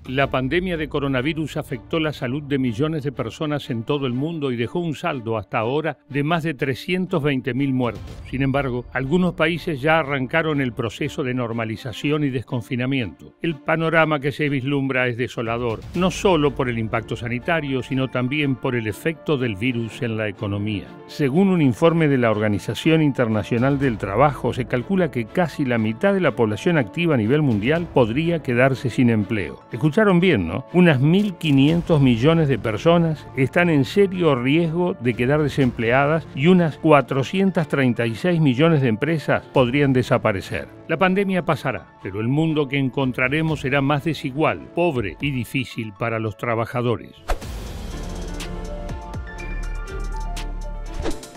La pandemia de coronavirus afectó la salud de millones de personas en todo el mundo y dejó un saldo hasta ahora de más de 320.000 muertos. Sin embargo, algunos países ya arrancaron el proceso de normalización y desconfinamiento. El panorama que se vislumbra es desolador, no solo por el impacto sanitario, sino también por el efecto del virus en la economía. Según un informe de la Organización Internacional del Trabajo, se calcula que casi la mitad de la población activa a nivel mundial podría quedarse sin empleo. Escucharon bien, ¿no? Unas 1.500 millones de personas están en serio riesgo de quedar desempleadas y unas 436 millones de empresas podrían desaparecer. La pandemia pasará, pero el mundo que encontraremos será más desigual, pobre y difícil para los trabajadores.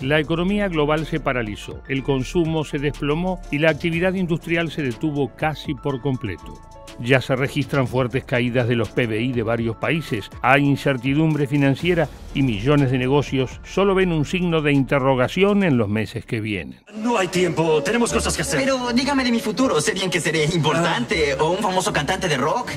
La economía global se paralizó, el consumo se desplomó y la actividad industrial se detuvo casi por completo. Ya se registran fuertes caídas de los PBI de varios países, hay incertidumbre financiera y millones de negocios solo ven un signo de interrogación en los meses que vienen. No hay tiempo, tenemos cosas que hacer. Pero dígame de mi futuro, sé bien que seré importante o un famoso cantante de rock.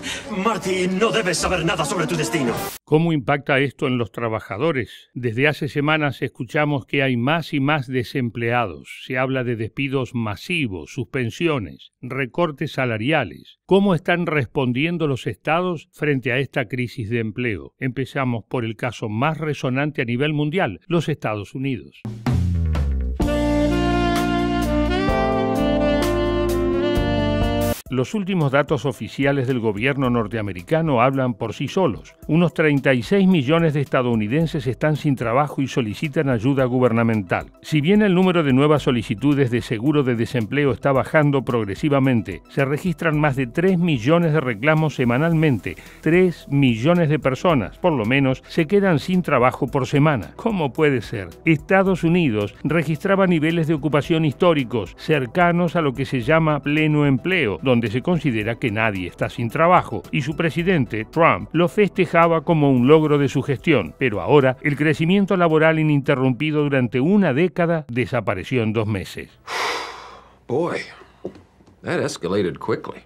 Marty, no debes saber nada sobre tu destino. ¿Cómo impacta esto en los trabajadores? Desde hace semanas escuchamos que hay más y más desempleados. Se habla de despidos masivos, suspensiones, recortes salariales. ¿Cómo están respondiendo los estados frente a esta crisis de empleo? Empezamos por el caso más resonante a nivel mundial, los Estados Unidos. Los últimos datos oficiales del gobierno norteamericano hablan por sí solos. Unos 36 millones de estadounidenses están sin trabajo y solicitan ayuda gubernamental. Si bien el número de nuevas solicitudes de seguro de desempleo está bajando progresivamente, se registran más de 3 millones de reclamos semanalmente. 3 millones de personas, por lo menos, se quedan sin trabajo por semana. ¿Cómo puede ser? Estados Unidos registraba niveles de ocupación históricos, cercanos a lo que se llama pleno empleo, donde se considera que nadie está sin trabajo, y su presidente, Trump, lo festejaba como un logro de su gestión. Pero ahora, el crecimiento laboral ininterrumpido durante una década desapareció en 2 meses. Boy, that escalated quickly.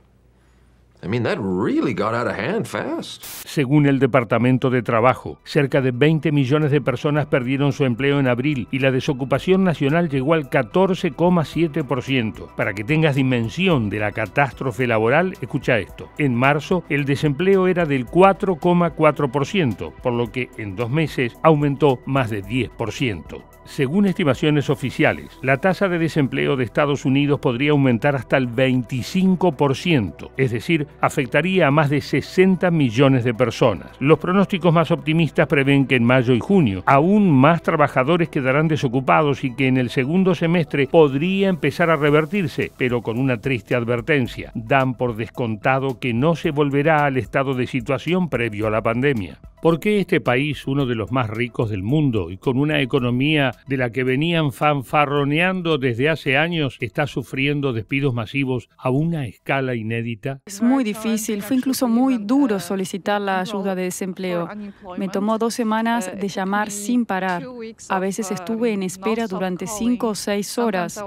That really got out of hand fast. Según el Departamento de Trabajo, cerca de 20 millones de personas perdieron su empleo en abril y la desocupación nacional llegó al 14,7%. Para que tengas dimensión de la catástrofe laboral, escucha esto. En marzo, el desempleo era del 4,4%, por lo que en 2 meses aumentó más de 10%. Según estimaciones oficiales, la tasa de desempleo de Estados Unidos podría aumentar hasta el 25%, es decir, afectaría a más de 60 millones de personas. Los pronósticos más optimistas prevén que en mayo y junio aún más trabajadores quedarán desocupados y que en el segundo semestre podría empezar a revertirse, pero con una triste advertencia. Dan por descontado que no se volverá al estado de situación previo a la pandemia. ¿Por qué este país, uno de los más ricos del mundo y con una economía de la que venían fanfarroneando desde hace años, está sufriendo despidos masivos a una escala inédita? Es muy difícil, fue incluso muy duro solicitar la ayuda de desempleo. Me tomó 2 semanas de llamar sin parar. A veces estuve en espera durante 5 o 6 horas.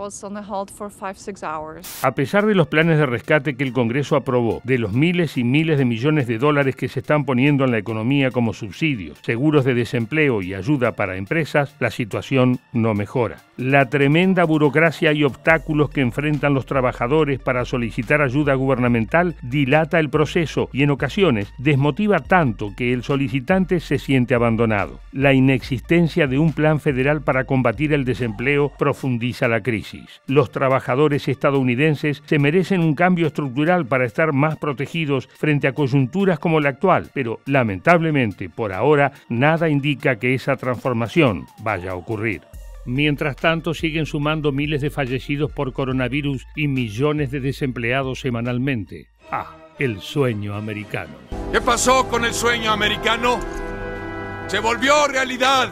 A pesar de los planes de rescate que el Congreso aprobó, de los miles y miles de millones de dólares que se están poniendo en la economía como subsidios, seguros de desempleo y ayuda para empresas, la situación no mejora. La tremenda burocracia y obstáculos que enfrentan los trabajadores para solicitar ayuda gubernamental dilata el proceso y en ocasiones desmotiva tanto que el solicitante se siente abandonado. La inexistencia de un plan federal para combatir el desempleo profundiza la crisis. Los trabajadores estadounidenses se merecen un cambio estructural para estar más protegidos frente a coyunturas como la actual, pero lamentablemente por ahora nada indica que esa transformación vaya a ocurrir. Mientras tanto, siguen sumando miles de fallecidos por coronavirus y millones de desempleados semanalmente. El sueño americano. ¿Qué pasó con el sueño americano? ¡Se volvió realidad!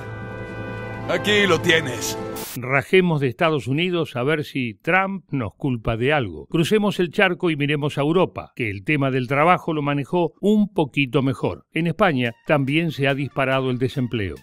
Aquí lo tienes. Rajemos de Estados Unidos a ver si Trump nos culpa de algo. Crucemos el charco y miremos a Europa, que el tema del trabajo lo manejó un poquito mejor. En España también se ha disparado el desempleo.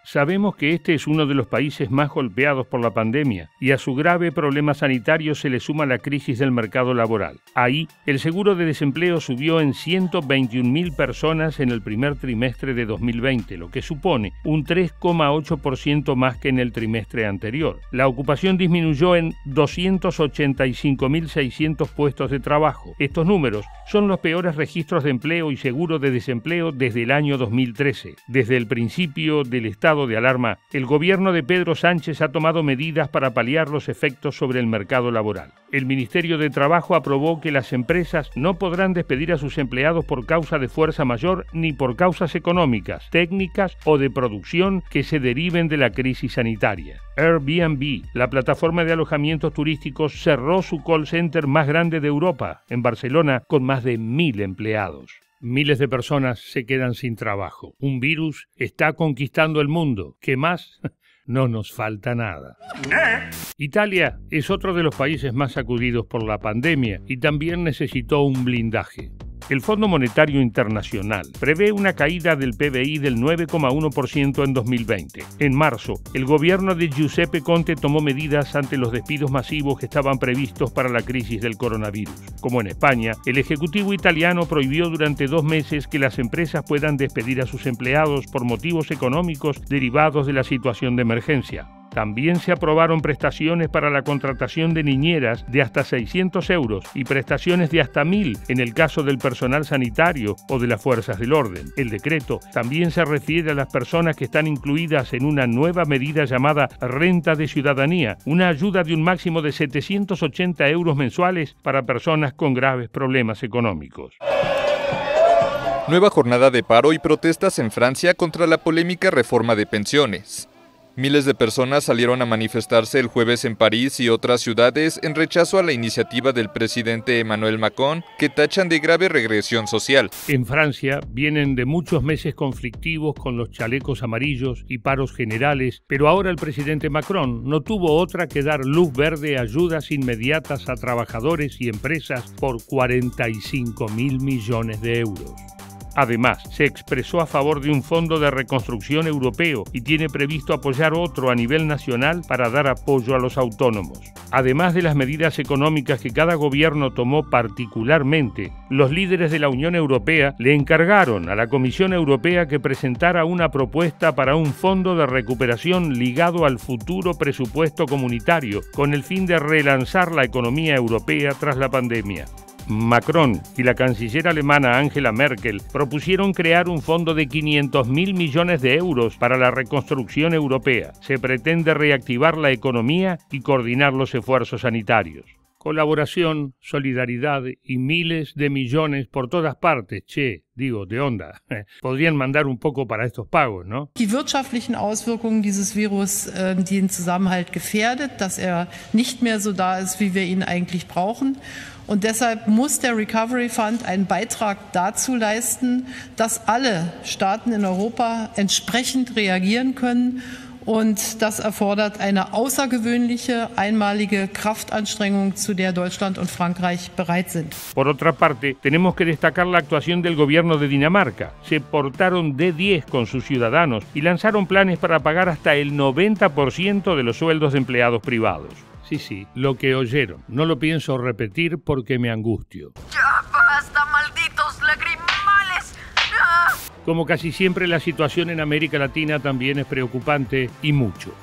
Sabemos que este es uno de los países más golpeados por la pandemia y a su grave problema sanitario se le suma la crisis del mercado laboral. Ahí, el seguro de desempleo subió en 121.000 personas en el primer trimestre de 2020, lo que supone un 3,8% más que en el trimestre anterior. La ocupación disminuyó en 285.600 puestos de trabajo. Estos números son los peores registros de empleo y seguro de desempleo desde el año 2013. Desde el principio del estado de alarma, el gobierno de Pedro Sánchez ha tomado medidas para paliar los efectos sobre el mercado laboral. El Ministerio de Trabajo aprobó que las empresas no podrán despedir a sus empleados por causa de fuerza mayor ni por causas económicas, técnicas o de producción que se deriven de la crisis sanitaria. Airbnb, la plataforma de alojamientos turísticos, cerró su call center más grande de Europa, en Barcelona, con más de 1.000 empleados. Miles de personas se quedan sin trabajo. Un virus está conquistando el mundo. ¿Qué más? No nos falta nada. Italia es otro de los países más sacudidos por la pandemia y también necesitó un blindaje. El Fondo Monetario Internacional prevé una caída del PBI del 9,1% en 2020. En marzo, el gobierno de Giuseppe Conte tomó medidas ante los despidos masivos que estaban previstos para la crisis del coronavirus. Como en España, el Ejecutivo italiano prohibió durante 2 meses que las empresas puedan despedir a sus empleados por motivos económicos derivados de la situación de emergencia. También se aprobaron prestaciones para la contratación de niñeras de hasta 600 euros y prestaciones de hasta 1.000 en el caso del personal sanitario o de las fuerzas del orden. El decreto también se refiere a las personas que están incluidas en una nueva medida llamada Renta de Ciudadanía, una ayuda de un máximo de 780 euros mensuales para personas con graves problemas económicos. Nueva jornada de paro y protestas en Francia contra la polémica reforma de pensiones. Miles de personas salieron a manifestarse el jueves en París y otras ciudades en rechazo a la iniciativa del presidente Emmanuel Macron, que tachan de grave regresión social. En Francia vienen de muchos meses conflictivos con los chalecos amarillos y paros generales, pero ahora el presidente Macron no tuvo otra que dar luz verde a ayudas inmediatas a trabajadores y empresas por 45.000 millones de euros. Además, se expresó a favor de un fondo de reconstrucción europeo y tiene previsto apoyar otro a nivel nacional para dar apoyo a los autónomos. Además de las medidas económicas que cada gobierno tomó particularmente, los líderes de la Unión Europea le encargaron a la Comisión Europea que presentara una propuesta para un fondo de recuperación ligado al futuro presupuesto comunitario, con el fin de relanzar la economía europea tras la pandemia. Macron y la canciller alemana Angela Merkel propusieron crear un fondo de 500.000 millones de euros para la reconstrucción europea. Se pretende reactivar la economía y coordinar los esfuerzos sanitarios. Colaboración, solidaridad y miles de millones por todas partes. De onda. Podrían mandar un poco para estos pagos, ¿no? Die wirtschaftlichen Auswirkungen dieses Virus, die den Zusammenhalt gefährdet, dass nicht mehr so da ist, wie wir ihn eigentlich brauchen. Und deshalb muss der Recovery Fund einen Beitrag dazu leisten, dass alle Staaten in Europa entsprechend reagieren können. Und das erfordert eine außergewöhnliche, einmalige Kraftanstrengung, zu der Deutschland und Frankreich bereit sind. Por otra parte, tenemos que destacar la actuación del gobierno de Dinamarca. Se portaron de 10 con sus ciudadanos y lanzaron planes para pagar hasta el 90% de los sueldos de empleados privados. Sí, lo que oyeron. No lo pienso repetir porque me angustio. ¡Ya basta, malditos lagrimales! ¡Ah! Como casi siempre, la situación en América Latina también es preocupante y mucho.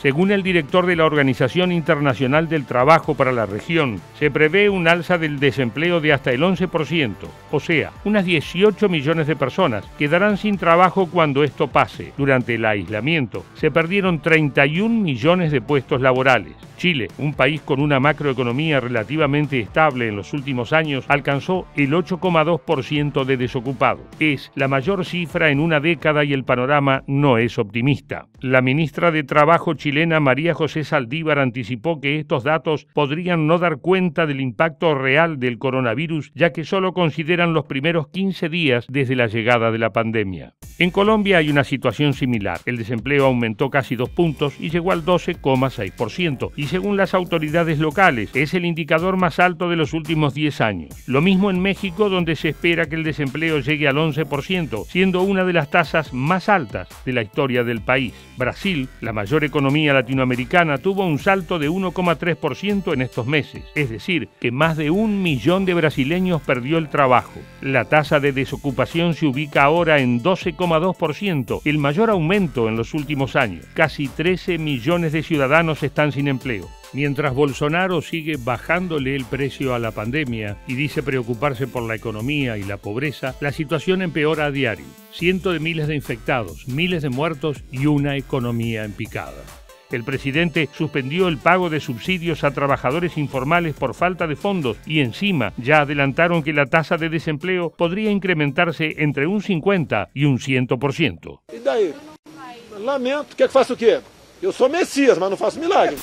Según el director de la Organización Internacional del Trabajo para la región, se prevé un alza del desempleo de hasta el 11%, o sea, unas 18 millones de personas quedarán sin trabajo cuando esto pase. Durante el aislamiento, se perdieron 31 millones de puestos laborales. Chile, un país con una macroeconomía relativamente estable en los últimos años, alcanzó el 8,2% de desocupados. Es la mayor cifra en una década y el panorama no es optimista. La ministra de Trabajo chilena María José Saldívar anticipó que estos datos podrían no dar cuenta del impacto real del coronavirus, ya que solo consideran los primeros 15 días desde la llegada de la pandemia. En Colombia hay una situación similar. El desempleo aumentó casi 2 puntos y llegó al 12,6%. Y según las autoridades locales, es el indicador más alto de los últimos 10 años. Lo mismo en México, donde se espera que el desempleo llegue al 11%, siendo una de las tasas más altas de la historia del país. Brasil, la mayor economía latinoamericana, tuvo un salto de 1,3% en estos meses. Es decir, que más de 1 millón de brasileños perdió el trabajo. La tasa de desocupación se ubica ahora en 12,2%, el mayor aumento en los últimos años. Casi 13 millones de ciudadanos están sin empleo. Mientras Bolsonaro sigue bajándole el precio a la pandemia y dice preocuparse por la economía y la pobreza, la situación empeora a diario. Cientos de miles de infectados, miles de muertos y una economía en picada. El presidente suspendió el pago de subsidios a trabajadores informales por falta de fondos y encima ya adelantaron que la tasa de desempleo podría incrementarse entre un 50 y un 100%. ¿Y daí? Lamento, ¿quer que faça o quê? Eu sou Messias, mas não faço milagre.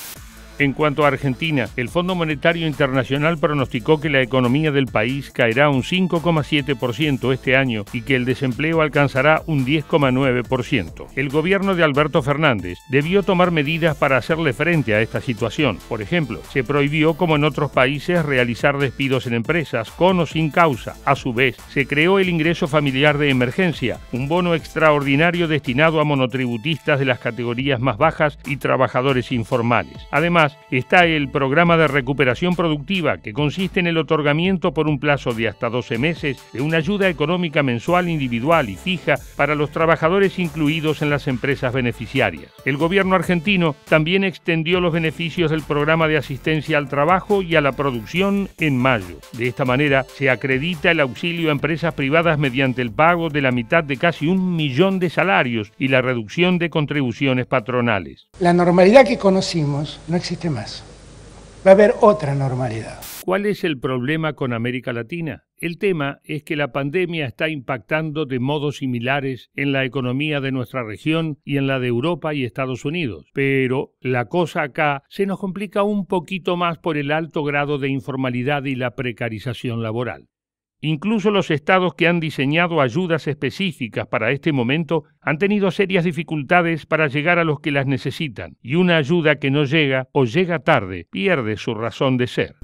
En cuanto a Argentina, el Fondo Monetario Internacional pronosticó que la economía del país caerá un 5,7% este año y que el desempleo alcanzará un 10,9%. El gobierno de Alberto Fernández debió tomar medidas para hacerle frente a esta situación. Por ejemplo, se prohibió, como en otros países, realizar despidos en empresas, con o sin causa. A su vez, se creó el ingreso familiar de emergencia, un bono extraordinario destinado a monotributistas de las categorías más bajas y trabajadores informales. Además, está el programa de recuperación productiva, que consiste en el otorgamiento por un plazo de hasta 12 meses de una ayuda económica mensual individual y fija para los trabajadores incluidos en las empresas beneficiarias. El gobierno argentino también extendió los beneficios del programa de asistencia al trabajo y a la producción en mayo. De esta manera, se acredita el auxilio a empresas privadas mediante el pago de la mitad de casi 1 millón de salarios y la reducción de contribuciones patronales. La normalidad que conocimos no existe más. Va a haber otra normalidad. ¿Cuál es el problema con América Latina? El tema es que la pandemia está impactando de modos similares en la economía de nuestra región y en la de Europa y Estados Unidos. Pero la cosa acá se nos complica un poquito más por el alto grado de informalidad y la precarización laboral. Incluso los estados que han diseñado ayudas específicas para este momento han tenido serias dificultades para llegar a los que las necesitan, y una ayuda que no llega o llega tarde pierde su razón de ser.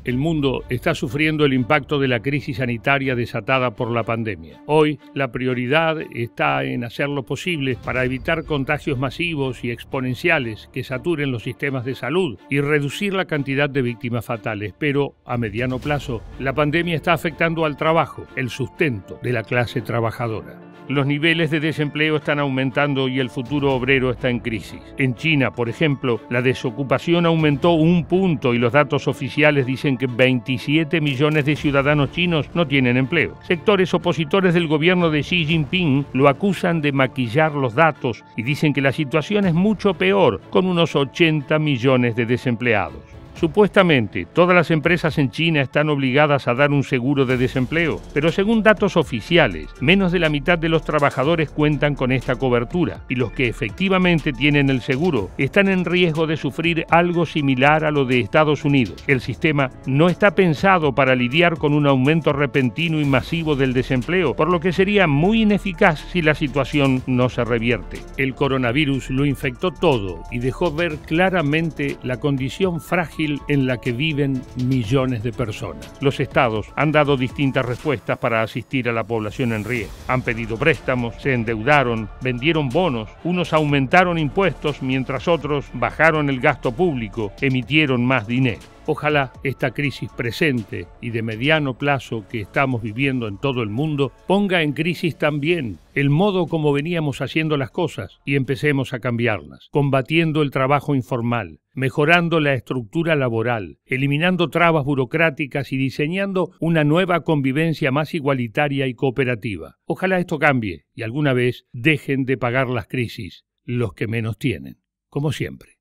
El mundo está sufriendo el impacto de la crisis sanitaria desatada por la pandemia. Hoy, la prioridad está en hacer lo posible para evitar contagios masivos y exponenciales que saturen los sistemas de salud y reducir la cantidad de víctimas fatales. Pero, a mediano plazo, la pandemia está afectando al trabajo, el sustento de la clase trabajadora. Los niveles de desempleo están aumentando y el futuro obrero está en crisis. En China, por ejemplo, la desocupación aumentó 1 punto y los datos oficiales dicen que 27 millones de ciudadanos chinos no tienen empleo. Sectores opositores del gobierno de Xi Jinping lo acusan de maquillar los datos y dicen que la situación es mucho peor, con unos 80 millones de desempleados. Supuestamente, todas las empresas en China están obligadas a dar un seguro de desempleo, pero según datos oficiales, menos de la mitad de los trabajadores cuentan con esta cobertura, y los que efectivamente tienen el seguro están en riesgo de sufrir algo similar a lo de Estados Unidos. El sistema no está pensado para lidiar con un aumento repentino y masivo del desempleo, por lo que sería muy ineficaz si la situación no se revierte. El coronavirus lo infectó todo y dejó ver claramente la condición frágil en la que viven millones de personas. Los estados han dado distintas respuestas para asistir a la población en riesgo. Han pedido préstamos, se endeudaron, vendieron bonos, unos aumentaron impuestos mientras otros bajaron el gasto público, emitieron más dinero. Ojalá esta crisis presente y de mediano plazo que estamos viviendo en todo el mundo ponga en crisis también el modo como veníamos haciendo las cosas y empecemos a cambiarlas, combatiendo el trabajo informal, mejorando la estructura laboral, eliminando trabas burocráticas y diseñando una nueva convivencia más igualitaria y cooperativa. Ojalá esto cambie y alguna vez dejen de pagar las crisis los que menos tienen, como siempre.